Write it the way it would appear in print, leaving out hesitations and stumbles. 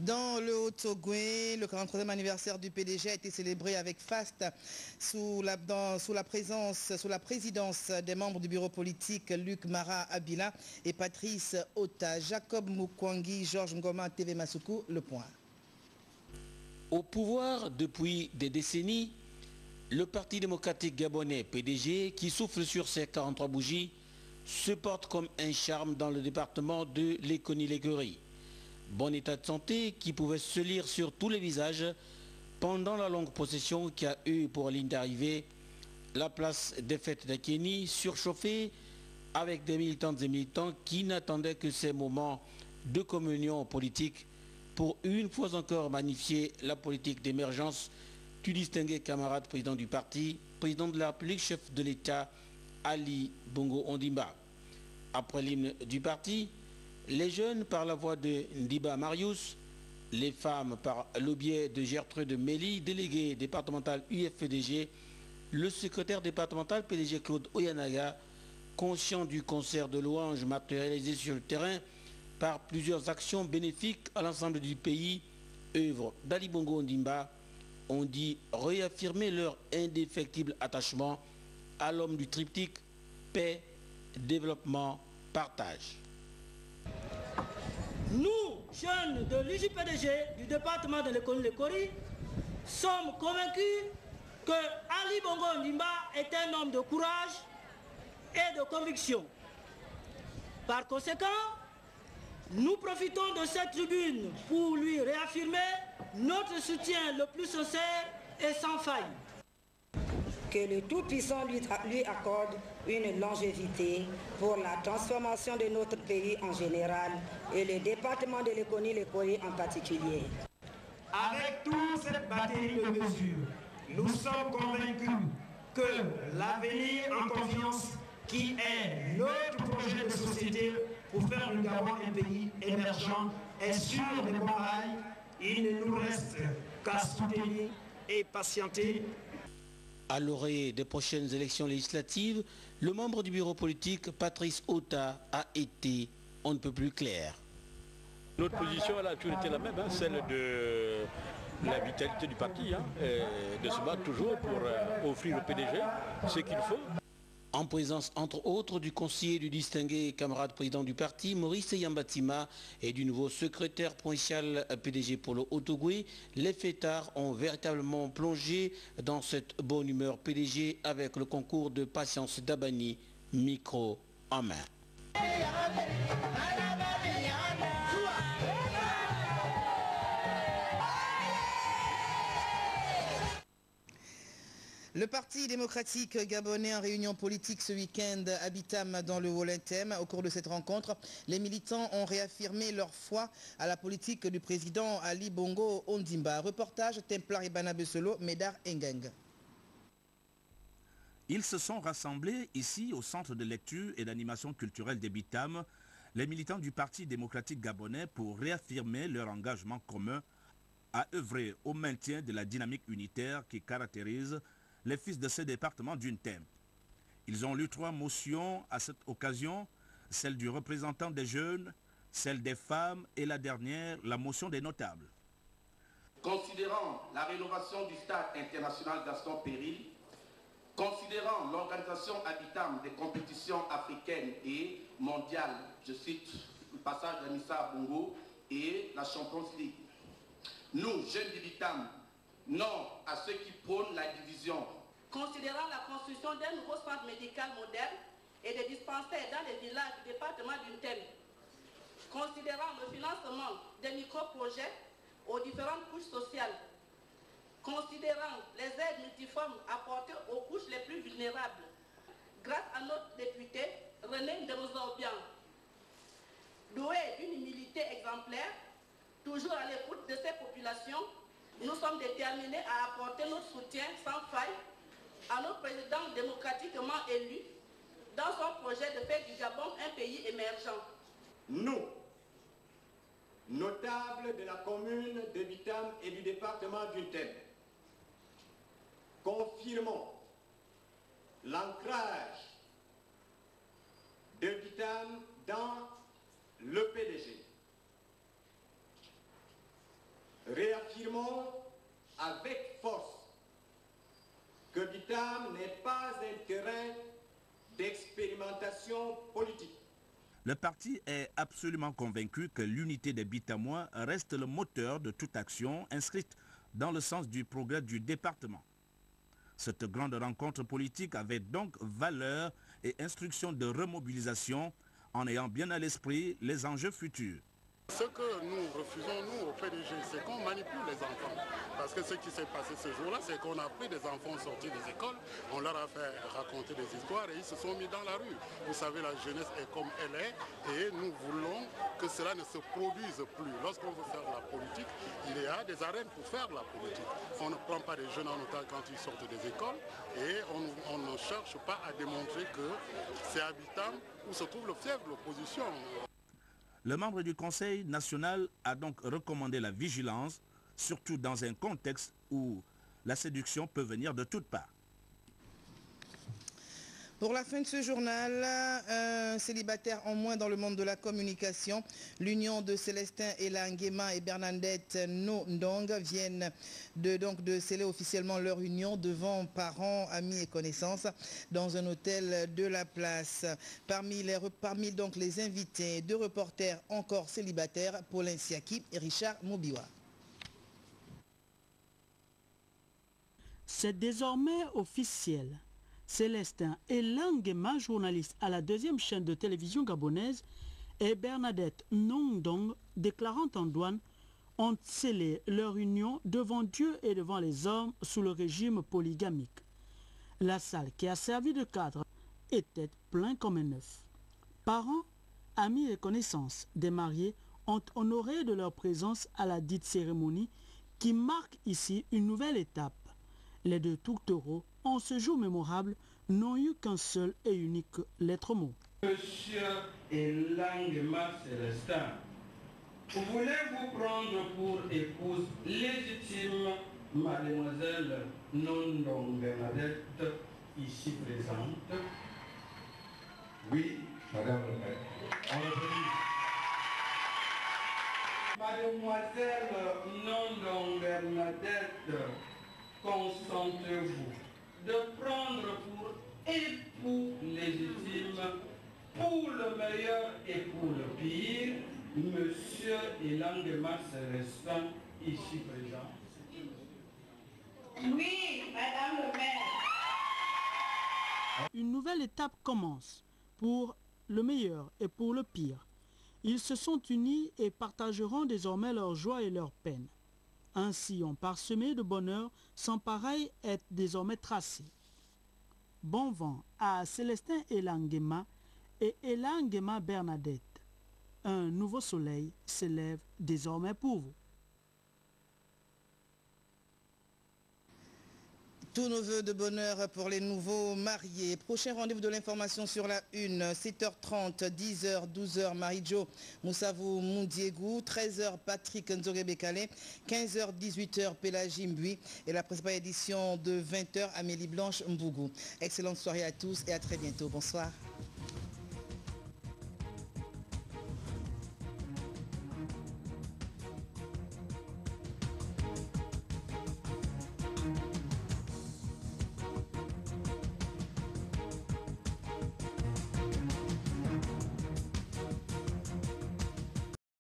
Dans le Haut-Ogooué, le 43e anniversaire du PDG a été célébré avec faste sous la présidence des membres du bureau politique Luc Mara Abila et Patrice Ota. Jacob Mukwangi, Georges Ngoma, TV Masuku, Le Point. Au pouvoir depuis des décennies, le Parti démocratique gabonais PDG, qui souffle sur ses 43 bougies, se porte comme un charme dans le département de Léconie-Léguerie. Bon état de santé qui pouvait se lire sur tous les visages pendant la longue procession qui a eu pour ligne d'arrivée la place des fêtes d'Akéni, surchauffée avec des militantes et militants qui n'attendaient que ces moments de communion politique pour une fois encore magnifier la politique d'émergence du distingué camarade président du parti, président de la République, chef de l'État, Ali Bongo Ondimba. Après l'hymne du parti, les jeunes par la voix de Ndiba Marius, les femmes par le biais de Gertrude Méli, déléguée départementale UFPDG, le secrétaire départemental PDG Claude Oyanaga, conscient du concert de louanges matérialisé sur le terrain par plusieurs actions bénéfiques à l'ensemble du pays, œuvre d'Ali Bongo Ondimba, ont dit réaffirmer leur indéfectible attachement à l'homme du triptyque paix, développement, partage. Nous, jeunes de l'UJPDG du département de Léconie-Léguerie, sommes convaincus que Ali Bongo Ondimba est un homme de courage et de conviction. Par conséquent, nous profitons de cette tribune pour lui réaffirmer notre soutien le plus sincère et sans faille. Que le Tout-Puissant lui accorde une longévité pour la transformation de notre pays en général et le département de Léconie-Léguerie en particulier. Avec toute cette batterie de mesures, nous sommes convaincus que l'avenir en confiance qui est notre projet de société pour faire du Gabon un pays émergent est sur les bons rails. Il ne nous reste qu'à soutenir et patienter. À l'orée des prochaines élections législatives, le membre du bureau politique, Patrice Ota, a été on ne peut plus clair. Notre position elle a toujours été la même, celle de la vitalité du parti, de se battre toujours pour offrir au PDG ce qu'il faut. En présence, entre autres, du conseiller du distingué camarade président du parti, Maurice Yambatima, et du nouveau secrétaire provincial PDG pour le Haut-Ogooué, les fêtards ont véritablement plongé dans cette bonne humeur PDG avec le concours de Patience Dabani, micro en main. Le Parti démocratique gabonais en réunion politique ce week-end à Bitam dans le Haut-Lintem. Au cours de cette rencontre, les militants ont réaffirmé leur foi à la politique du président Ali Bongo Ondimba. Reportage Templar Ibana Besolo, Médard Engeng. Ils se sont rassemblés ici au centre de lecture et d'animation culturelle des Bitam, les militants du Parti démocratique gabonais pour réaffirmer leur engagement commun à œuvrer au maintien de la dynamique unitaire qui caractérise les fils de ce département d'une thème. Ils ont lu 3 motions à cette occasion, celle du représentant des jeunes, celle des femmes et la dernière, la motion des notables. Considérant la rénovation du stade international Gaston Péril, considérant l'organisation à Bitam des compétitions africaines et mondiales, je cite le passage d'Amissa Bongo et la Champions League, nous, jeunes de Bitam, non à ceux qui prônent la division. Considérant la construction d'un nouveau centre médical moderne et des dispensaires dans les villages du département d'Untem, considérant le financement des micro-projets aux différentes couches sociales, considérant les aides multiformes apportées aux couches les plus vulnérables, grâce à notre député René Ndemozorbian, doué d'une humilité exemplaire, toujours à l'écoute de ces populations, nous sommes déterminés à apporter notre soutien sans faille à notre président démocratiquement élu dans son projet de faire du Gabon un pays émergent. Nous, notables de la commune de Bitam et du département d'Untem, confirmons l'ancrage de Bitam dans le PDG. Le parti est absolument convaincu que l'unité des Bitamois reste le moteur de toute action inscrite dans le sens du progrès du département. Cette grande rencontre politique avait donc valeur et instruction de remobilisation en ayant bien à l'esprit les enjeux futurs. Ce que nous refusons, nous, au PDG, c'est qu'on manipule les enfants. Parce que ce qui s'est passé ce jour-là, c'est qu'on a pris des enfants sortis des écoles, on leur a fait raconter des histoires et ils se sont mis dans la rue. Vous savez, la jeunesse est comme elle est et nous voulons que cela ne se produise plus. Lorsqu'on veut faire la politique, il y a des arènes pour faire la politique. On ne prend pas des jeunes en otage quand ils sortent des écoles et on ne cherche pas à démontrer que c'est à Bitam où se trouve le fief de l'opposition. Le membre du Conseil national a donc recommandé la vigilance, surtout dans un contexte où la séduction peut venir de toutes parts. Pour la fin de ce journal, un célibataire en moins dans le monde de la communication. L'union de Célestin Elangema et Bernadette Ndong viennent de sceller officiellement leur union devant parents, amis et connaissances dans un hôtel de la place. Parmi les invités, 2 reporters encore célibataires, Paulin Siaki et Richard Mobiwa. C'est désormais officiel. Célestin Elangema, journaliste à la 2e chaîne de télévision gabonaise, et Bernadette Ndong, déclarant en douane, ont scellé leur union devant Dieu et devant les hommes sous le régime polygamique. La salle qui a servi de cadre était pleine comme un œuf. Parents, amis et connaissances des mariés ont honoré de leur présence à la dite cérémonie qui marque ici une nouvelle étape. Les 2 tourtereaux, en ce jour mémorable, n'ont eu qu'un seul et unique lettre mot. Monsieur Elangema Célestin, voulez-vous prendre pour épouse légitime mademoiselle Ndong Bernadette, ici présente? Oui, madame le maire. Mademoiselle Ndong Bernadette, consentez-vous de prendre pour époux légitime, pour le meilleur et pour le pire, Monsieur Elangema Célestin, ici présent? Oui, madame le maire. Une nouvelle étape commence, pour le meilleur et pour le pire. Ils se sont unis et partageront désormais leur joie et leur peine. Un sillon parsemé de bonheur sans pareil est désormais tracé. Bon vent à Célestin Elangema et Elangema Bernadette. Un nouveau soleil s'élève désormais pour vous. Tous nos voeux de bonheur pour les nouveaux mariés. Prochain rendez-vous de l'information sur la 1, 7h30, 10h, 12h, Marie-Jo Moussavou Moundiégou, 13h, Patrick Nzogé-Bekale, 15h, 18h, Pélagie Mbui et la principale édition de 20h, Amélie Blanche Mbougou. Excellente soirée à tous et à très bientôt. Bonsoir.